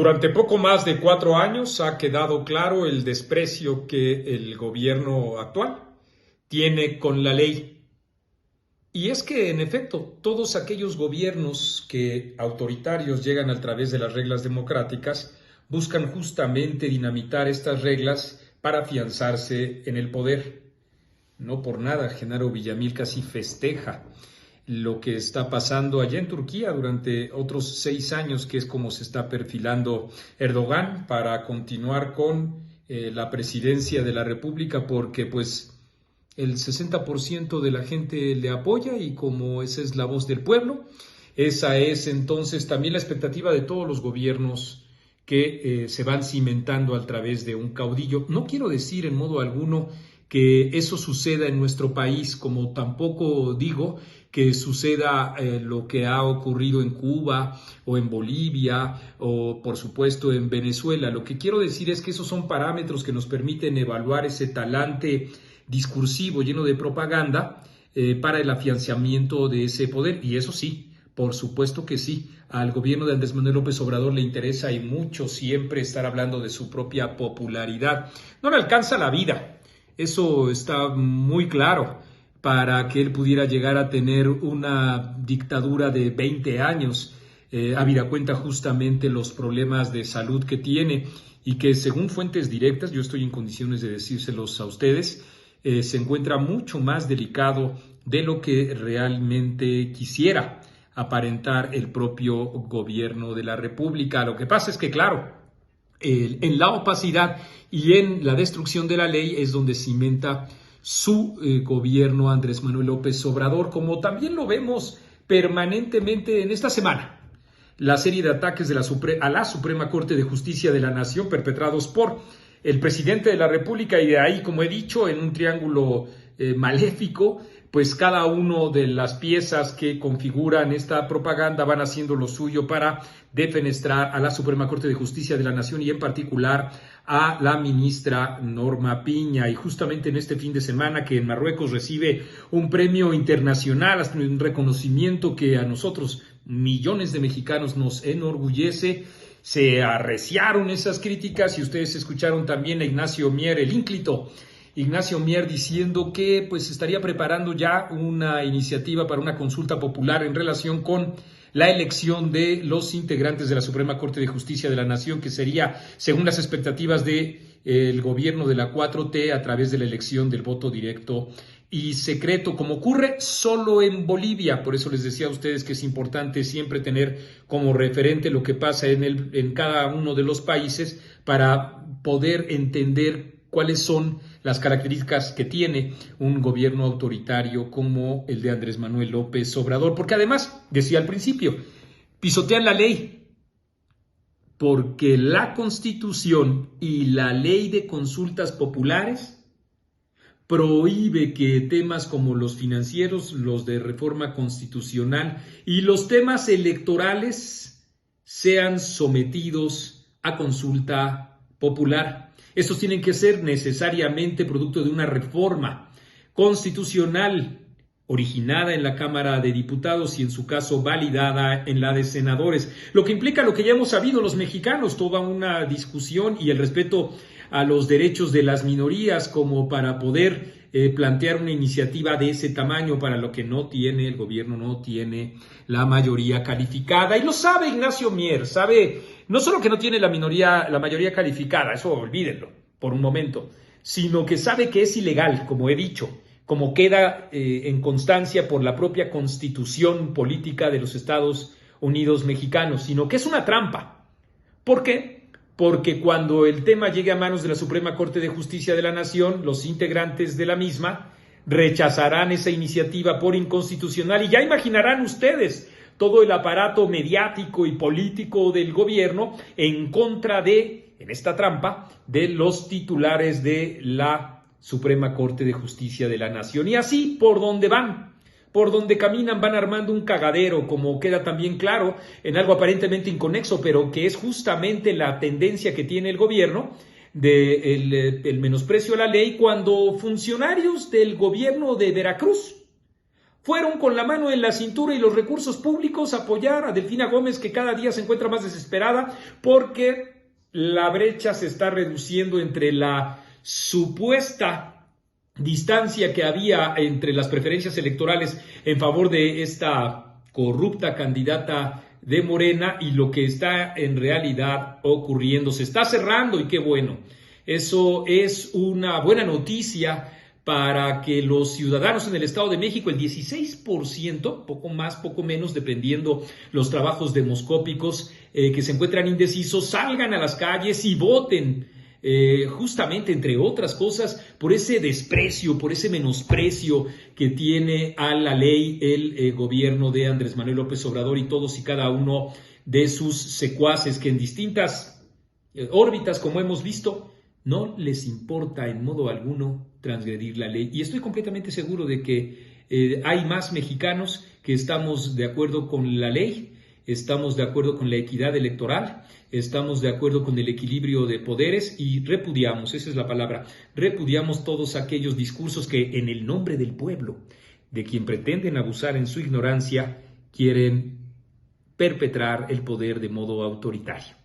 Durante poco más de 4 años ha quedado claro el desprecio que el gobierno actual tiene con la ley. Y es que, en efecto, todos aquellos gobiernos que autoritarios llegan a través de las reglas democráticas buscan justamente dinamitar estas reglas para afianzarse en el poder. No por nada, Genaro Villamil casi festeja lo que está pasando allá en Turquía durante otros 6 años, que es como se está perfilando Erdogan para continuar con la presidencia de la República, porque pues el 60% de la gente le apoya y como esa es la voz del pueblo, esa es entonces también la expectativa de todos los gobiernos que se van cimentando a través de un caudillo. No quiero decir en modo alguno que eso suceda en nuestro país, como tampoco digo que suceda lo que ha ocurrido en Cuba o en Bolivia o por supuesto en Venezuela. Lo que quiero decir es que esos son parámetros que nos permiten evaluar ese talante discursivo lleno de propaganda para el afianzamiento de ese poder. Y eso sí, por supuesto que sí, al gobierno de Andrés Manuel López Obrador le interesa y mucho siempre estar hablando de su propia popularidad. No le alcanza la vida. Eso está muy claro para que él pudiera llegar a tener una dictadura de 20 años, habida cuenta justamente los problemas de salud que tiene y que según fuentes directas, yo estoy en condiciones de decírselos a ustedes, se encuentra mucho más delicado de lo que realmente quisiera aparentar el propio gobierno de la República. Lo que pasa es que, claro, en la opacidad y en la destrucción de la ley es donde cimenta su gobierno Andrés Manuel López Obrador, como también lo vemos permanentemente en esta semana. La serie de ataques a la Suprema Corte de Justicia de la Nación perpetrados por el presidente de la República, y de ahí, como he dicho, en un triángulo maléfico, pues cada una de las piezas que configuran esta propaganda van haciendo lo suyo para defenestrar a la Suprema Corte de Justicia de la Nación y en particular a la ministra Norma Piña. Y justamente en este fin de semana que en Marruecos recibe un premio internacional, un reconocimiento que a nosotros, millones de mexicanos, nos enorgullece, se arreciaron esas críticas y ustedes escucharon también a Ignacio Mier, el ínclito Ignacio Mier, diciendo que pues estaría preparando ya una iniciativa para una consulta popular en relación con la elección de los integrantes de la Suprema Corte de Justicia de la Nación, que sería, según las expectativas del gobierno de la 4T, a través de la elección del voto directo y secreto, como ocurre solo en Bolivia. Por eso les decía a ustedes que es importante siempre tener como referente lo que pasa en cada uno de los países para poder entender cuáles son las características que tiene un gobierno autoritario como el de Andrés Manuel López Obrador. Porque además, decía al principio, pisotean la ley, porque la Constitución y la ley de consultas populares prohíbe que temas como los financieros, los de reforma constitucional y los temas electorales sean sometidos a consulta popular. Estos tienen que ser necesariamente producto de una reforma constitucional originada en la Cámara de Diputados y en su caso validada en la de senadores, lo que implica lo que ya hemos sabido los mexicanos, toda una discusión y el respeto a los derechos de las minorías como para poder plantear una iniciativa de ese tamaño, para lo que no tiene el gobierno, no tiene la mayoría calificada. Y lo sabe Ignacio Mier, sabe no solo que no tiene la mayoría calificada, eso olvídenlo por un momento, sino que sabe que es ilegal, como he dicho, como queda en constancia por la propia Constitución política de los Estados Unidos mexicanos, sino que es una trampa. ¿Por qué? Porque cuando el tema llegue a manos de la Suprema Corte de Justicia de la Nación, los integrantes de la misma rechazarán esa iniciativa por inconstitucional y ya imaginarán ustedes todo el aparato mediático y político del gobierno en contra de, en esta trampa, de los titulares de la Suprema Corte de Justicia de la Nación. Y así, por donde van, por donde caminan, van armando un cagadero, como queda también claro en algo aparentemente inconexo, pero que es justamente la tendencia que tiene el gobierno del menosprecio a la ley, cuando funcionarios del gobierno de Veracruz Fueron con la mano en la cintura y los recursos públicos a apoyar a Delfina Gómez, que cada día se encuentra más desesperada porque la brecha se está reduciendo entre la supuesta distancia que había entre las preferencias electorales en favor de esta corrupta candidata de Morena y lo que está en realidad ocurriendo. Se está cerrando y qué bueno. Eso es una buena noticia para que los ciudadanos en el Estado de México, el 16%, poco más, poco menos, dependiendo los trabajos demoscópicos que se encuentran indecisos, salgan a las calles y voten. Justamente, entre otras cosas, por ese desprecio, por ese menosprecio que tiene a la ley el gobierno de Andrés Manuel López Obrador y todos y cada uno de sus secuaces que en distintas órbitas, como hemos visto, no les importa en modo alguno transgredir la ley. Y estoy completamente seguro de que hay más mexicanos que estamos de acuerdo con la ley, estamos de acuerdo con la equidad electoral, estamos de acuerdo con el equilibrio de poderes y repudiamos, esa es la palabra, repudiamos todos aquellos discursos que en el nombre del pueblo, de quien pretenden abusar en su ignorancia, quieren perpetrar el poder de modo autoritario.